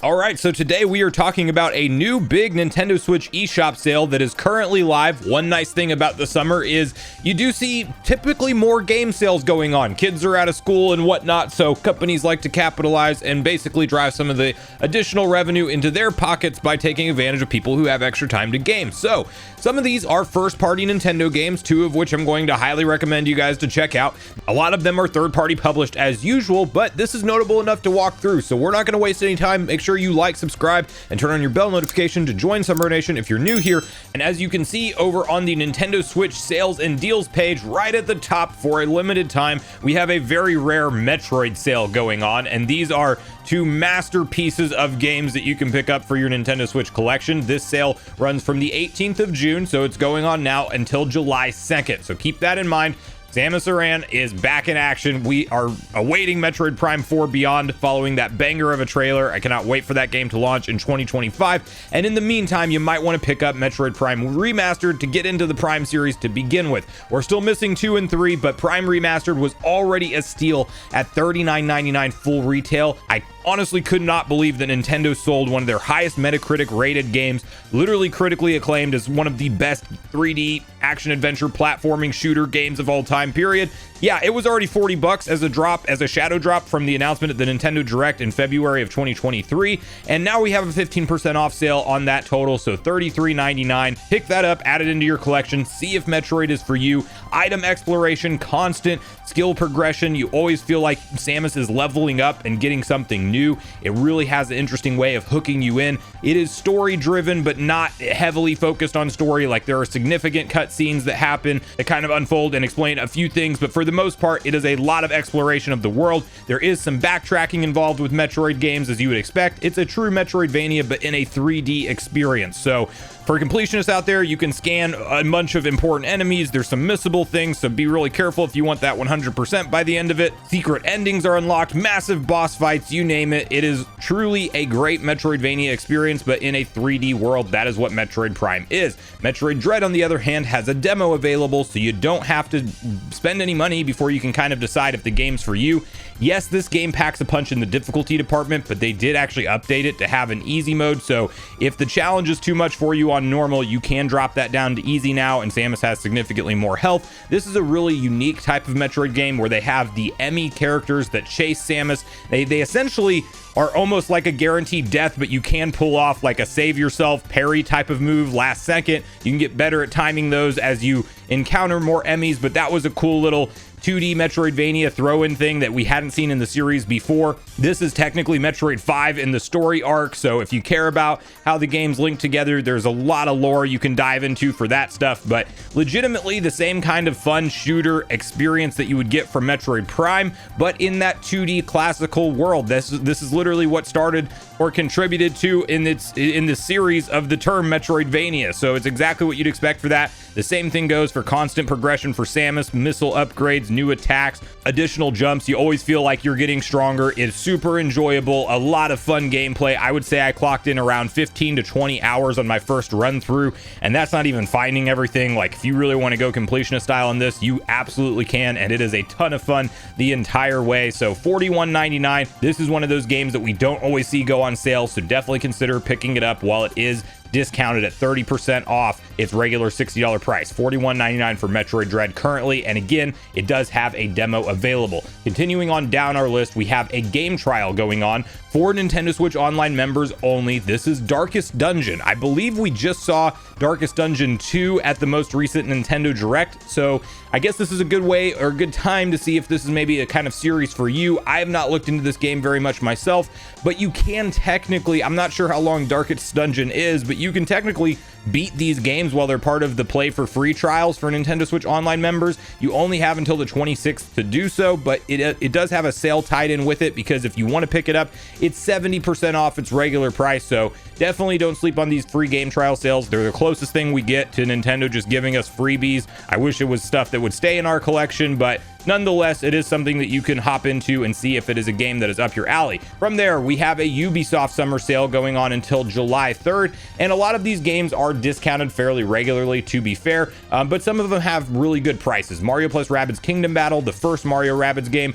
All right, so today we are talking about a new big Nintendo Switch eShop sale that is currently live. One nice thing about the summer is you do see typically more game sales going on. Kids are out of school and whatnot, so companies like to capitalize and basically drive some of the additional revenue into their pockets by taking advantage of people who have extra time to game. So some of these are first-party Nintendo games, two of which I'm going to highly recommend you guys to check out. A lot of them are third-party published as usual, but this is notable enough to walk through, so we're not going to waste any time. Make sure you like, subscribe, and turn on your bell notification to join Sunbro Nation if you're new here. And as you can see over on the Nintendo Switch sales and deals page right at the top, for a limited time we have a very rare Metroid sale going on, and these are two masterpieces of games that you can pick up for your Nintendo Switch collection. This sale runs from the 18th of June, so it's going on now until July 2nd, so keep that in mind. Samus Aran is back in action. We are awaiting Metroid Prime 4 Beyond following that banger of a trailer. I cannot wait for that game to launch in 2025. And in the meantime, you might want to pick up Metroid Prime Remastered to get into the Prime series to begin with. We're still missing 2 and 3, but Prime Remastered was already a steal at $39.99 full retail. I honestly could not believe that Nintendo sold one of their highest Metacritic rated games, literally critically acclaimed as one of the best 3D action adventure platforming shooter games of all time, period. Yeah, it was already $40 as a drop, as a shadow drop from the announcement at the Nintendo Direct in February of 2023, and now we have a 15% off sale on that total, so $33.99. Pick that up, add it into your collection, see if Metroid is for you. Item exploration, constant skill progression. You always feel like Samus is leveling up and getting something new. It really has an interesting way of hooking you in. It is story driven, but not heavily focused on story. Like, there are significant cutscenes that happen that kind of unfold and explain a few things, but for the most part, it is a lot of exploration of the world. There is some backtracking involved with Metroid games, as you would expect. It's a true Metroidvania, but in a 3D experience. So for completionists out there, you can scan a bunch of important enemies. There's some missable things, so be really careful if you want that 100% by the end of it. Secret endings are unlocked, massive boss fights, you name it. It is truly a great Metroidvania experience, but in a 3D world. That is what Metroid Prime is. Metroid Dread, on the other hand, has a demo available, so you don't have to spend any money before you can kind of decide if the game's for you. Yes, this game packs a punch in the difficulty department, but they did actually update it to have an easy mode, so if the challenge is too much for you on normal, you can drop that down to easy now, and Samus has significantly more health. This is a really unique type of Metroid game where they have the Emmy characters that chase Samus. They essentially are almost like a guaranteed death, but you can pull off like a save yourself parry type of move last second. You can get better at timing those as you encounter more Emmys, but that was a cool little 2D Metroidvania throw-in thing that we hadn't seen in the series before. This is technically Metroid 5 in the story arc, so if you care about how the games link together, there's a lot of lore you can dive into for that stuff, but legitimately the same kind of fun shooter experience that you would get from Metroid Prime, but in that 2D classical world. This is literally what started or contributed to in the series of the term Metroidvania, so it's exactly what you'd expect for that. The same thing goes for constant progression for Samus, missile upgrades, new attacks, additional jumps. You always feel like you're getting stronger. It's super enjoyable, a lot of fun gameplay. I would say I clocked in around 15 to 20 hours on my first run through, and that's not even finding everything. Like, if you really want to go completionist style on this, you absolutely can, and it is a ton of fun the entire way. So $41.99. This is one of those games that we don't always see go on sale, so definitely consider picking it up while it is discounted at 30% off its regular $60 price. $41.99 for Metroid Dread currently, and again, it does have a demo available. Continuing on down our list, we have a game trial going on for Nintendo Switch Online members only. This is Darkest Dungeon. I believe we just saw Darkest Dungeon 2 at the most recent Nintendo Direct, so I guess this is a good way or a good time to see if this is maybe a kind of series for you. I have not looked into this game very much myself, but you can technically, I'm not sure how long Darkest Dungeon is, but you can technically beat these games while they're part of the play for free trials for Nintendo Switch Online members. You only have until the 26th to do so, but it does have a sale tied in with it, because if you want to pick it up, it's 70% off its regular price. So definitely don't sleep on these free game trial sales. They're the closest thing we get to Nintendo just giving us freebies. I wish it was stuff that would stay in our collection, but nonetheless, it is something that you can hop into and see if it is a game that is up your alley. From there, we have a Ubisoft summer sale going on until July 3rd, and a lot of these games are discounted fairly regularly, to be fair, but some of them have really good prices. Mario plus Rabbids Kingdom Battle, the first Mario Rabbids game,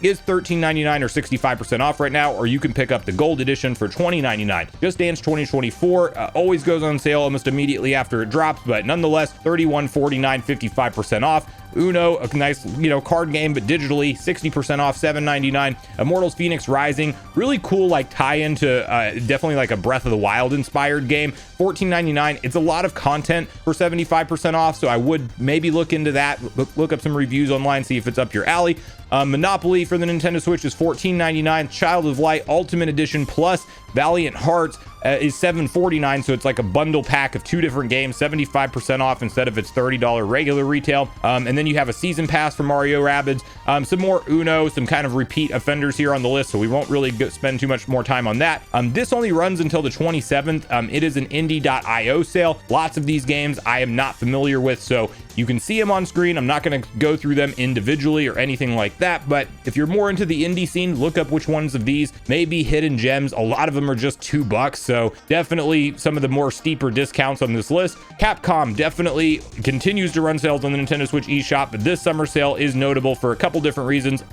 is $13.99 or 65% off right now, or you can pick up the gold edition for $20.99. Just Dance 2024 always goes on sale almost immediately after it drops, but nonetheless, $31.49, 55% off. Uno, a nice, card game, but digitally, 60% off, $7.99. Immortals Phoenix Rising, really cool, like tie-in to definitely like a Breath of the Wild inspired game, $14.99. It's a lot of content for 75% off, so I would maybe look into that, look up some reviews online, see if it's up your alley. Monopoly for the Nintendo Switch is $14.99. Child of Light Ultimate Edition plus Valiant Hearts is $7.49, so it's like a bundle pack of 2 different games, 75% off instead of its $30 regular retail. And then you have a season pass for Mario Rabbids, some more Uno, some kind of repeat offenders here on the list, so we won't really spend too much more time on that. This only runs until the 27th. It is an indie.io sale. Lots of these games I am not familiar with, so you can see them on screen. I'm not going to go through them individually or anything like that, but if you're more into the indie scene, look up which ones of these may be hidden gems. A lot of them are just $2, so definitely some of the more steeper discounts on this list. Capcom definitely continues to run sales on the Nintendo Switch eShop, but this summer sale is notable for a couple different reasons.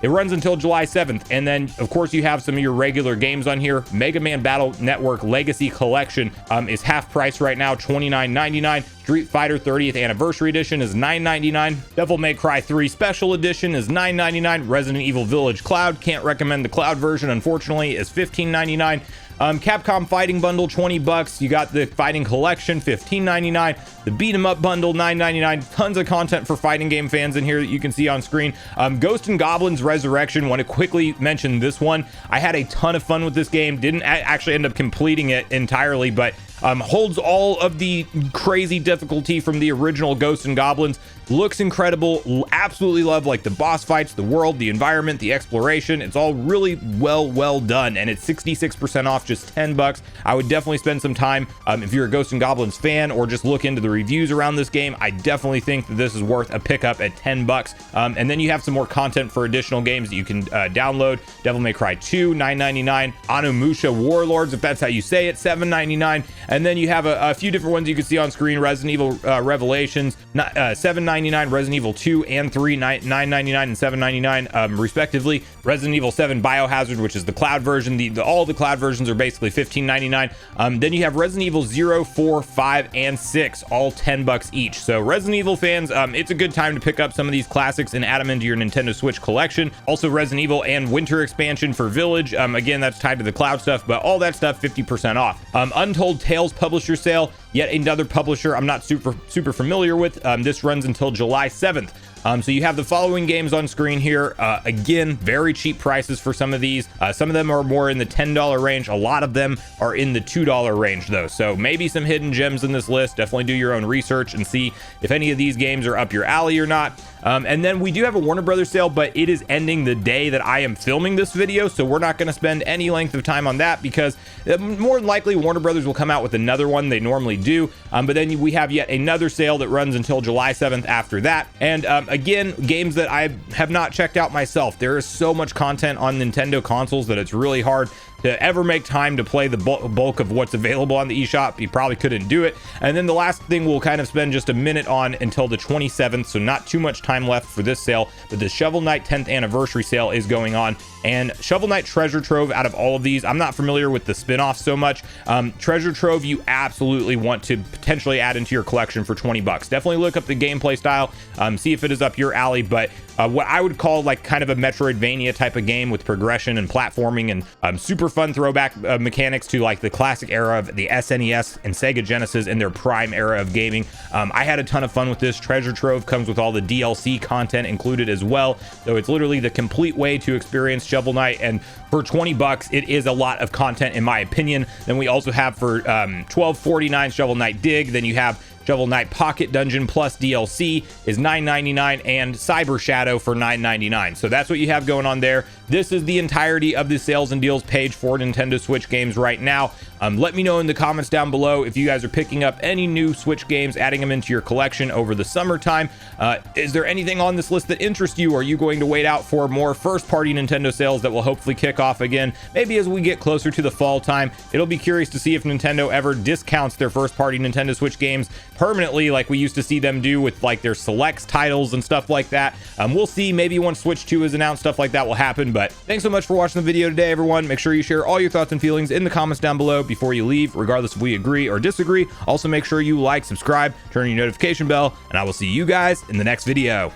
It runs until July 7th, and then of course you have some of your regular games on here. Mega Man Battle Network Legacy Collection is half price right now, $29.99. Street Fighter 30th Anniversary Edition is $9.99. Devil May Cry 3 Special Edition is $9.99. Resident Evil Village Cloud, can't recommend the cloud version, unfortunately, is $15.99. Capcom Fighting Bundle, $20. You got the Fighting Collection, $15.99. The Beat 'em Up Bundle, $9.99. Tons of content for fighting game fans in here that you can see on screen. Ghost and Goblins Resurrection, want to quickly mention this one. I had a ton of fun with this game. Didn't actually end up completing it entirely, but holds all of the crazy difficulty from the original Ghosts and Goblins. Looks incredible. Absolutely love like the boss fights, the world, the environment, the exploration. It's all really well done, and it's 66% off, just $10. I would definitely spend some time if you're a Ghosts and Goblins fan, or just look into the reviews around this game. I definitely think that this is worth a pickup at $10. And then you have some more content for additional games that you can download. Devil May Cry 2, $9.99. Onimusha Warlords, if that's how you say it, $7.99. And then you have a few different ones you can see on screen. Resident Evil Revelations, $7.99. Resident Evil 2 and 3, $9.99 and $7.99 respectively. Resident Evil 7 Biohazard, which is the cloud version. All the cloud versions are basically $15.99. Then you have Resident Evil 0, 4, 5, and 6, all $10 each. So Resident Evil fans, it's a good time to pick up some of these classics and add them into your Nintendo Switch collection. Also Resident Evil and Winter Expansion for Village. Again, that's tied to the cloud stuff, but all that stuff 50% off. Untold Tales publisher sale, yet another publisher I'm not super familiar with. This runs until July 7th. So you have the following games on screen here. Again, very cheap prices for some of these. Some of them are more in the $10 range. A lot of them are in the $2 range though. So maybe some hidden gems in this list. Definitely do your own research and see if any of these games are up your alley or not. And then we do have a Warner Brothers sale, but it is ending the day that I am filming this video, so we're not going to spend any length of time on that, because more than likely Warner Brothers will come out with another one. They normally do. But then we have yet another sale that runs until July 7th after that. And again, games that I have not checked out myself. There is so much content on Nintendo consoles that it's really hard to ever make time to play the bulk of what's available on the eShop. You probably couldn't do it. And then the last thing we'll kind of spend just a minute on until the 27th, so not too much time left for this sale, but the Shovel Knight 10th anniversary sale is going on. And Shovel Knight Treasure Trove, out of all of these, I'm not familiar with the spin-off so much. Treasure Trove, you absolutely want to potentially add into your collection for $20. Definitely look up the gameplay style, see if it is up your alley, but what I would call like kind of a Metroidvania type of game with progression and platforming and super fun throwback mechanics to like the classic era of the SNES and Sega Genesis and their prime era of gaming. I had a ton of fun with this. Treasure Trove comes with all the DLC content included as well, so it's literally the complete way to experience Shovel Knight, and for $20 it is a lot of content in my opinion. Then we also have for $12.49 Shovel Knight Dig. Then you have Shovel Knight Pocket Dungeon plus DLC is $9.99, and Cyber Shadow for $9.99. So that's what you have going on there. This is the entirety of the sales and deals page for Nintendo Switch games right now. Let me know in the comments down below if you guys are picking up any new Switch games, adding them into your collection over the summertime. Is there anything on this list that interests you? Are you going to wait out for more first-party Nintendo sales that will hopefully kick off again? Maybe as we get closer to the fall time. It'll be curious to see if Nintendo ever discounts their first-party Nintendo Switch games permanently, like we used to see them do with like their selects titles and stuff like that. We'll see. Maybe once Switch 2 is announced, stuff like that will happen. But thanks so much for watching the video today, everyone. Make sure you share all your thoughts and feelings in the comments down below before you leave, regardless if we agree or disagree. Also, make sure you like, subscribe, turn on your notification bell, and I will see you guys in the next video.